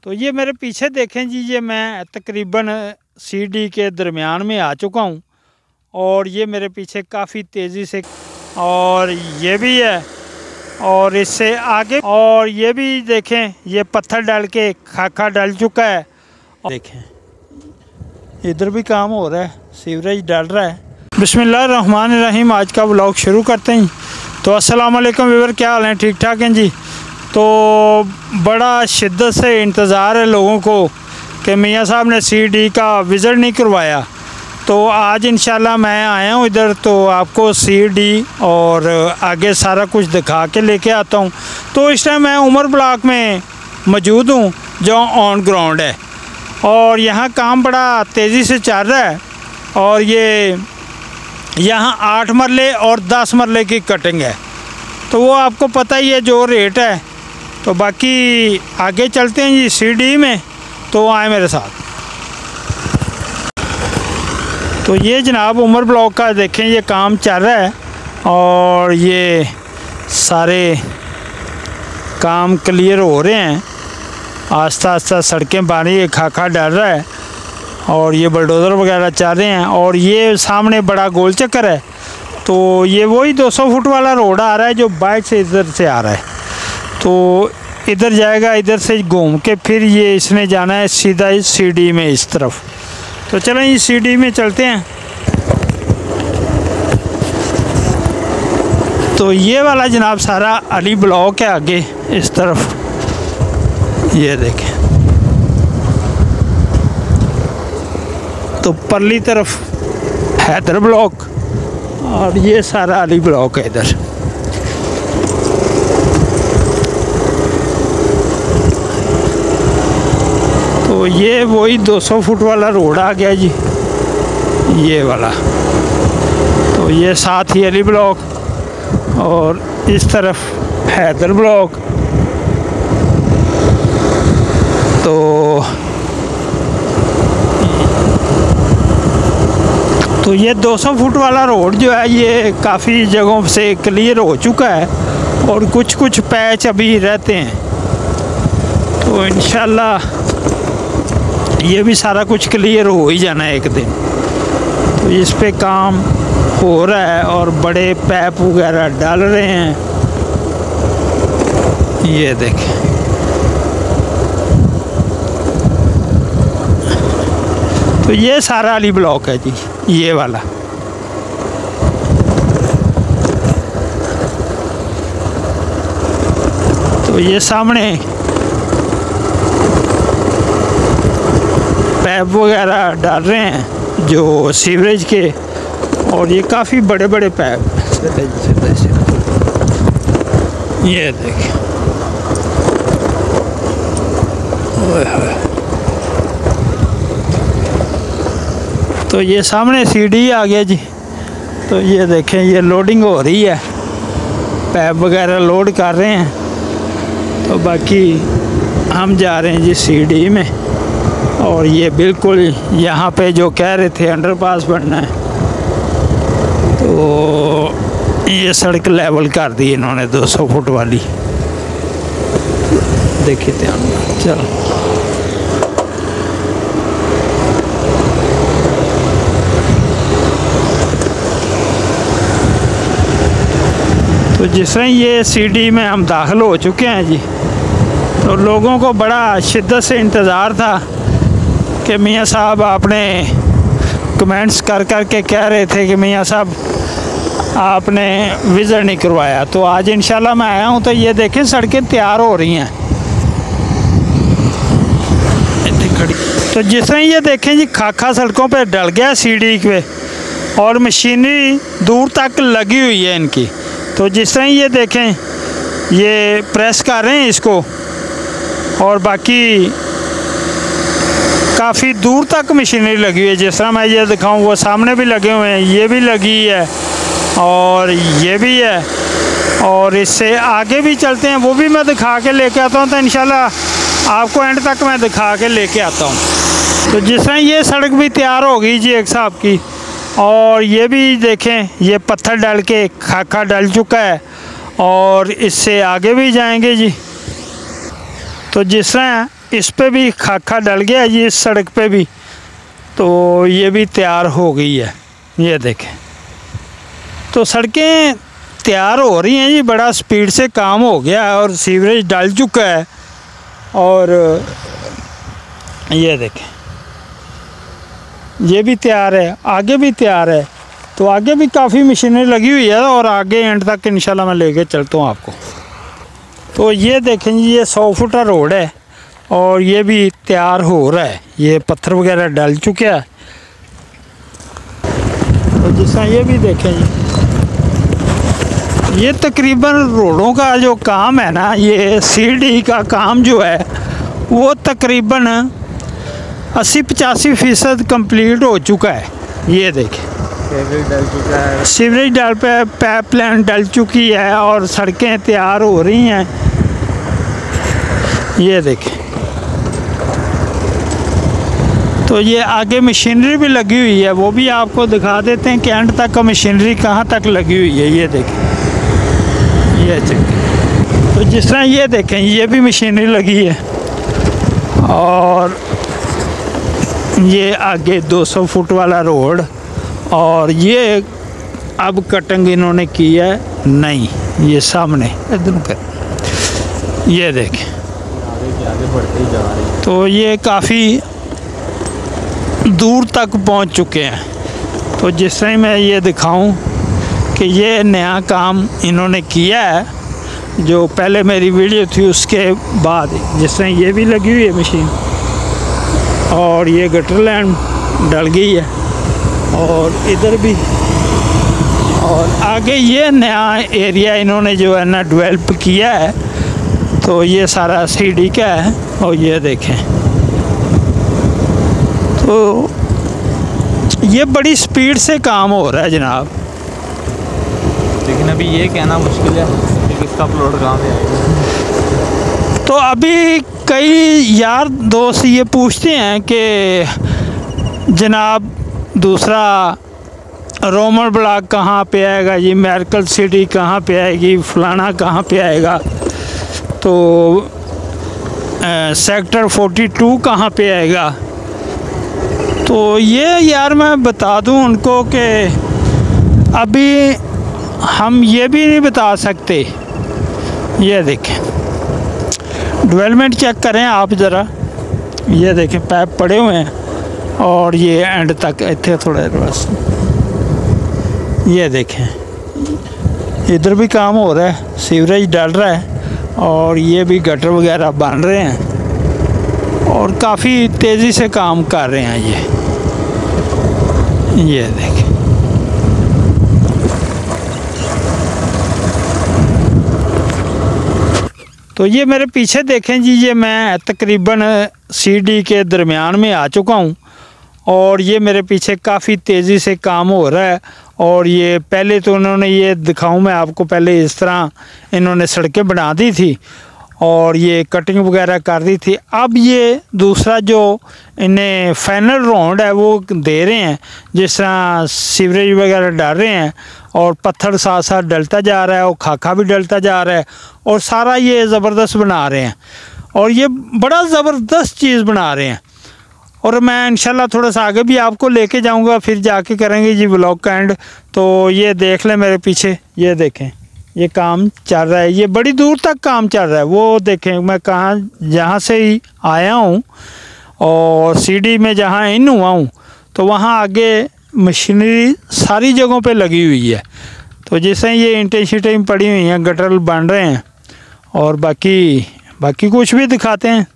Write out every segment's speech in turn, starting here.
तो ये मेरे पीछे देखें जी, ये मैं तकरीबन सीढ़ी के दरमियान में आ चुका हूँ और ये मेरे पीछे काफ़ी तेज़ी से, और ये भी है और इससे आगे, और ये भी देखें ये पत्थर डाल के खाका डाल चुका है। देखें इधर भी काम हो रहा है, सीवरेज डाल रहा है। बिस्मिल्लाहिर्रहमानिर्रहीम। आज का व्लॉग शुरू करते हैं। तो अस्सलाम वालेकुम व्यूअर, क्या हाल है? ठीक ठाक हैं जी। तो बड़ा शिद्दत से इंतज़ार है लोगों को कि मियाँ साहब ने सीडी का विज़िट नहीं करवाया, तो आज इंशाल्लाह मैं आया हूँ इधर, तो आपको सीडी और आगे सारा कुछ दिखा के लेके आता हूँ। तो इस टाइम मैं उमर ब्लॉक में मौजूद हूँ जो ऑन ग्राउंड है, और यहाँ काम बड़ा तेज़ी से चल रहा है। और ये यहाँ 8 मरले और 10 मरले की कटिंग है, तो वो आपको पता ही है जो रेट है। तो बाकी आगे चलते हैं जी सीडी में, तो आए मेरे साथ। तो ये जनाब उमर ब्लॉक का देखें ये काम चल रहा है, और ये सारे काम क्लियर हो रहे हैं, आस्ता आस्ता सड़कें बन रही है, खाका डाल रहा है और ये बुलडोज़र वगैरह चल रहे हैं। और ये सामने बड़ा गोल चक्कर है, तो ये वही 200 फुट वाला रोड आ रहा है जो बाइक से इधर से आ रहा है। तो इधर जाएगा, इधर से घूम के फिर ये इसने जाना है सीधा इस सीडी में इस तरफ। तो चलें इस सीडी में चलते हैं। तो ये वाला जनाब सारा अली ब्लॉक है आगे इस तरफ, ये देखें। तो परली तरफ हैदर ब्लॉक और ये सारा अली ब्लॉक है इधर। तो ये वही 200 फुट वाला रोड आ गया जी, ये वाला। तो ये साथ ही अली ब्लॉक और इस तरफ हैदर ब्लॉक। तो ये 200 फुट वाला रोड जो है ये काफ़ी जगहों से क्लियर हो चुका है, और कुछ कुछ पैच अभी रहते हैं। तो इंशाल्लाह ये भी सारा कुछ क्लियर हो ही जाना है एक दिन। तो इस पे काम हो रहा है और बड़े पैप वगैरह डाल रहे हैं, ये देखें। तो ये सारा अली ब्लॉक है जी, ये वाला। तो ये सामने पैप वगैरह डाल रहे हैं जो सीवरेज के, और ये काफ़ी बड़े बड़े पैप, ये देखें। तो ये सामने सीडी आ गया जी। तो ये देखें ये लोडिंग हो रही है, पैप वगैरह लोड कर रहे हैं। तो बाकी हम जा रहे हैं जी सीडी में, और ये बिल्कुल यहाँ पे जो कह रहे थे अंडरपास बनना है, तो ये सड़क लेवल कर दी इन्होंने 200 फुट वाली। देखिए ध्यान, चलो। तो जिस तरह ये सीडी में हम दाखिल हो चुके हैं जी, तो लोगों को बड़ा शिद्दत से इंतज़ार था कि मियाँ साहब, आपने कमेंट्स कर कर के कह रहे थे कि मियाँ साहब आपने विज़िट नहीं करवाया। तो आज इंशाल्लाह मैं आया हूँ। तो ये देखें सड़कें तैयार हो रही हैं खड़ी। तो जिस तरह ये देखें जी खाका सड़कों पे डल गया सीडी पे, और मशीनरी दूर तक लगी हुई है इनकी। तो जिस तरह ये देखें ये प्रेस कर रहे हैं इसको, और बाकी काफ़ी दूर तक मशीनरी लगी हुई है। जिस तरह मैं ये दिखाऊं, वो सामने भी लगे हुए हैं, ये भी लगी है और ये भी है, और इससे आगे भी चलते हैं, वो भी मैं दिखा के लेके आता हूँ। तो इंशाल्लाह आपको एंड तक मैं दिखा के लेके आता हूँ। तो जिस तरह ये सड़क भी तैयार हो गई जी एक साहब की, और ये भी देखें ये पत्थर डाल के खाका डल चुका है, और इससे आगे भी जाएंगे जी। तो जिस तरह इस पे भी खाका डल गया ये, इस सड़क पे भी, तो ये भी तैयार हो गई है। ये देखें, तो सड़कें तैयार हो रही हैं जी, बड़ा स्पीड से काम हो गया है और सीवरेज डल चुका है। और ये देखें, ये भी तैयार है, आगे भी तैयार है, तो आगे भी काफ़ी मशीनें लगी हुई है और आगे एंड तक इंशाल्लाह मैं लेके चलता हूँ आपको। तो ये देखें जी, ये 100 फुटा रोड है और ये भी तैयार हो रहा है, ये पत्थर वगैरह डल चुके हैं। तो जिस तरह ये भी देखें जी, ये तकरीबन रोडों का जो काम है ना, ये सीडी का काम जो है वो तकरीबन 80-85% कंप्लीट हो चुका है। ये देखें, सीवरेज डल चुका है, सीवरेज डल पे पाइपलाइन डल चुकी है और सड़कें तैयार हो रही हैं। ये देखें, तो ये आगे मशीनरी भी लगी हुई है, वो भी आपको दिखा देते हैं कि एंड तक का मशीनरी कहाँ तक लगी हुई है। ये देखें, ये देखें, तो जिस तरह ये देखें, ये भी मशीनरी लगी है और ये आगे 200 फुट वाला रोड, और ये अब कटिंग इन्होंने की है नहीं, ये सामने इधर कर, ये देखें, आगे बढ़ते ही जा रही है। तो ये काफ़ी दूर तक पहुंच चुके हैं। तो जिस तरह मैं ये दिखाऊं कि ये नया काम इन्होंने किया है, जो पहले मेरी वीडियो थी उसके बाद, जिस तरह ये भी लगी हुई है मशीन और ये गटर लाइन डल गई है और इधर भी, और आगे ये नया एरिया इन्होंने जो है ना डेवलप किया है, तो ये सारा सीडी का है। और ये देखें, तो ये बड़ी स्पीड से काम हो रहा है जनाब। लेकिन अभी ये कहना मुश्किल है कि किसका प्लॉट कहाँ पे आएगा। तो अभी कई यार दोस्त ये पूछते हैं कि जनाब दूसरा रोमन ब्लॉक कहाँ पे आएगा जी, मेडिकल सिटी कहाँ पे आएगी, फलाना कहाँ पे आएगा, तो सेक्टर 42 कहाँ पे आएगा। तो ये यार मैं बता दूं उनको कि अभी हम ये भी नहीं बता सकते। ये देखें, डेवलपमेंट चेक करें आप ज़रा, ये देखें पाइप पड़े हुए हैं और ये एंड तक इतने थोड़े बस। ये देखें, इधर भी काम हो रहा है, सीवरेज डल रहा है और ये भी गटर वगैरह बन रहे हैं और काफ़ी तेज़ी से काम कर रहे हैं ये देखें। तो ये मेरे पीछे देखें जी, ये मैं तकरीबन सीडी के दरमियान में आ चुका हूँ और ये मेरे पीछे काफ़ी तेज़ी से काम हो रहा है। और ये पहले तो उन्होंने, ये दिखाऊं मैं आपको, पहले इस तरह इन्होंने सड़कें बना दी थी और ये कटिंग वगैरह कर दी थी। अब ये दूसरा जो इन्हें फाइनल राउंड है वो दे रहे हैं, जिस तरह सीवरेज वगैरह डाल रहे हैं और पत्थर साथ साथ डलता जा रहा है और खाका भी डलता जा रहा है और सारा ये ज़बरदस्त बना रहे हैं और ये बड़ा ज़बरदस्त चीज़ बना रहे हैं। और मैं इंशाल्लाह थोड़ा सा आगे भी आपको लेके जाऊंगा, फिर जाके करेंगे जी व्लॉग का एंड। तो ये देख लें मेरे पीछे, ये देखें, ये काम चल रहा है, ये बड़ी दूर तक काम चल रहा है। वो देखें मैं कहाँ, जहाँ से ही आया हूँ और सीडी में जहाँ इन हुआ हूँ, तो वहाँ आगे मशीनरी सारी जगहों पे लगी हुई है। तो जैसे ये इंटें शीटें पड़ी हुई हैं, गटर बन रहे हैं और बाकी कुछ भी दिखाते हैं।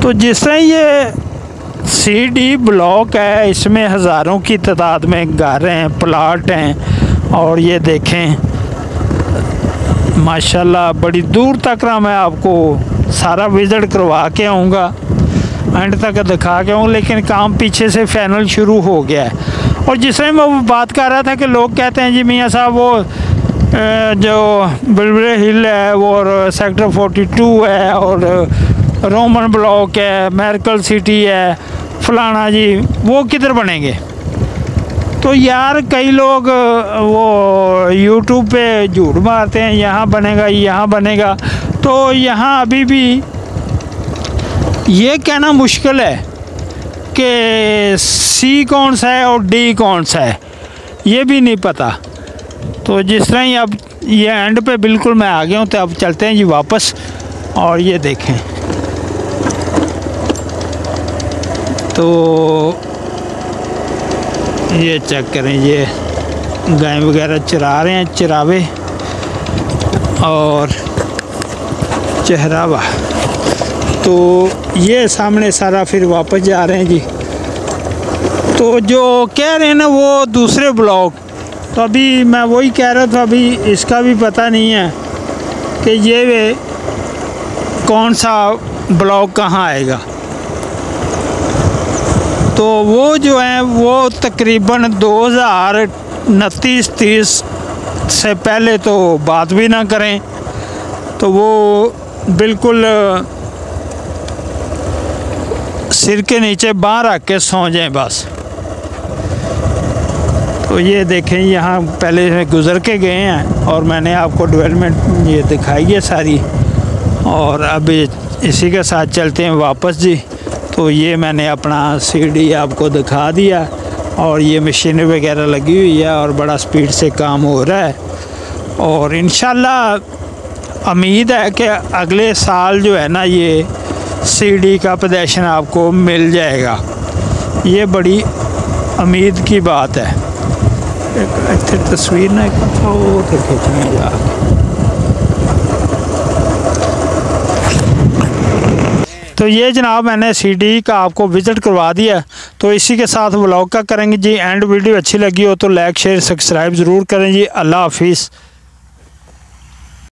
तो जिस तरह ये सीडी ब्लॉक है, इसमें हज़ारों की तादाद में घर हैं, प्लाट हैं और ये देखें माशाल्लाह बड़ी दूर तक ना मैं आपको सारा विज़िट करवा के आऊँगा, एंड तक दिखा के आऊँ। लेकिन काम पीछे से फाइनल शुरू हो गया है। और जिस तरह मैं वो बात कर रहा था कि लोग कहते हैं जी मियाँ साहब वो जो बुलबुल हिल है वो और सेक्टर 42 है और रोमन ब्लॉक है, मेडिकल सिटी है, फलाना जी, वो किधर बनेंगे। तो यार कई लोग वो यूट्यूब पे झूठ मारते हैं, यहाँ बनेगा यहाँ बनेगा। तो यहाँ अभी भी ये कहना मुश्किल है कि सी कौन सा है और डी कौन सा है, ये भी नहीं पता। तो जिस तरह ही अब ये एंड पे बिल्कुल मैं आ गया हूँ, तो अब चलते हैं जी वापस। और ये देखें, तो ये चेक करें, ये गाय वगैरह चरा रहे हैं, चरावे और चहरावा। तो ये सामने सारा फिर वापस जा रहे हैं जी। तो जो कह रहे हैं ना वो दूसरे ब्लॉक, तो अभी मैं वही कह रहा था, अभी इसका भी पता नहीं है कि ये कौन सा ब्लॉक कहाँ आएगा। तो वो जो है वो तकरीबन 2029-30 से पहले तो बात भी ना करें, तो वो बिल्कुल सिर के नीचे बाँह रख के सो जाएं बस। तो ये देखें, यहाँ पहले से गुज़र के गए हैं और मैंने आपको डेवलपमेंट ये दिखाई है सारी, और अब इसी के साथ चलते हैं वापस जी। तो ये मैंने अपना सीढ़ी आपको दिखा दिया, और ये मशीन वगैरह लगी हुई है और बड़ा स्पीड से काम हो रहा है। और इंशाल्लाह उम्मीद है कि अगले साल जो है ना ये सीढ़ी का प्रदर्शन आपको मिल जाएगा, ये बड़ी उम्मीद की बात है। एक तस्वीर ना खींचने जा। तो ये जनाब मैंने सीढ़ी का आपको विज़िट करवा दिया। तो इसी के साथ व्लॉग का करेंगे जी एंड। वीडियो अच्छी लगी हो तो लाइक शेयर सब्सक्राइब ज़रूर करें जी। अल्लाह हाफिज़।